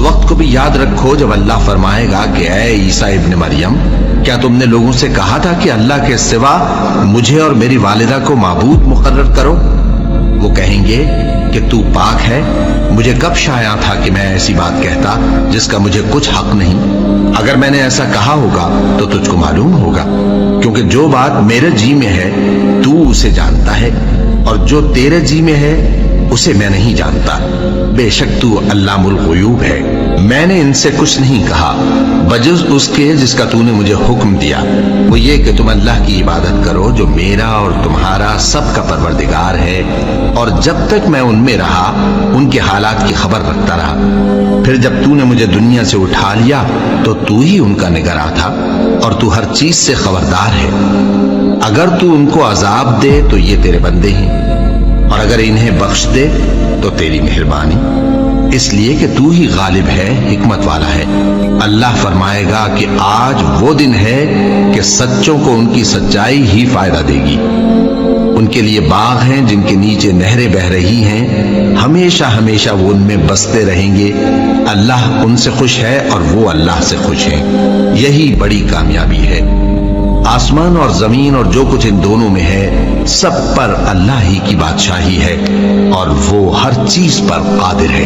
वक्त को भी याद रखो जब अल्लाह फरमाएगा कि ऐ ईसा इब्न मरियम, क्या तुमने लोगों से कहा था कि अल्लाह के सिवा मुझे और मेरी वालिदा को माबूद मुकर्रर करो? वो कहेंगे कि तू पाक है, मुझे कब शाया था कि मैं ऐसी बात कहता जिसका मुझे कुछ हक नहीं। अगर मैंने ऐसा कहा होगा तो तुझको मालूम होगा, क्योंकि जो बात मेरे जी में है तू उसे जानता है, और जो तेरे जी में है उसे मैं नहीं जानता। बेशक तू अल्लामुल गुयूब है। मैंने इनसे कुछ नहीं कहा बजुज़ उसके जिसका तूने मुझे हुक्म दिया, वो ये कि तुम अल्लाह की इबादत करो जो मेरा और तुम्हारा सबका परवरदिगार है, और जब तक मैं उनमें रहा उनके हालात की खबर रखता रहा। फिर जब तूने मुझे दुनिया से उठा लिया तो तू ही उनका निगरां था, और तू हर चीज से खबरदार है। अगर तू उनको अजाब दे तो ये तेरे बंदे हैं, और अगर इन्हें बख्श दे तो तेरी मेहरबानी, इसलिए कि तू ही गालिब है, हिकमत वाला है। अल्लाह फरमाएगा कि आज वो दिन है कि सच्चों को उनकी सच्चाई ही फायदा देगी। उनके लिए बाग हैं जिनके नीचे नहरें बह रही हैं, हमेशा हमेशा वो उनमें बसते रहेंगे। अल्लाह उनसे खुश है और वो अल्लाह से खुश हैं। यही बड़ी कामयाबी है। आसमान और जमीन और जो कुछ इन दोनों में है सब पर अल्लाह ही की बादशाही है, और वो हर चीज पर कादिर है।